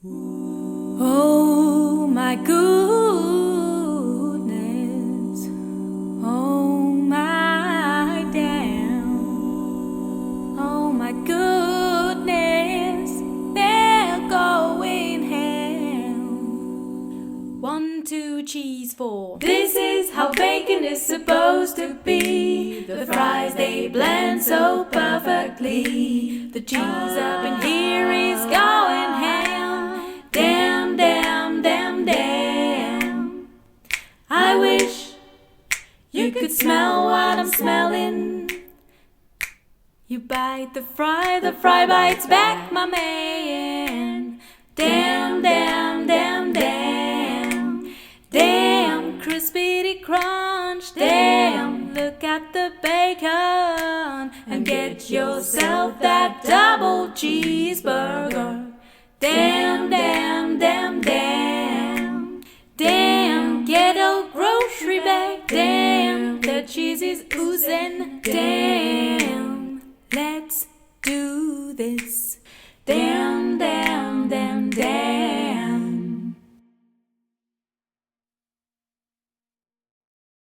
Oh my goodness, oh my damn, oh my goodness, they're going ham. 1, 2, cheese, 4. This is how bacon is supposed to be. The fries they blend so perfectly. The cheese up in here is going ham. Damn, damn, damn, damn. I wish you could smell what I'm smelling. You bite the fry bites back, my man. Damn, damn, damn, damn. Damn, crispity crunch. Damn, look at the bacon and get yourself that double cheeseburger. Damn, damn, damn, damn. Damn, ghetto grocery bag. Damn, the cheese is oozing. Damn, let's do this.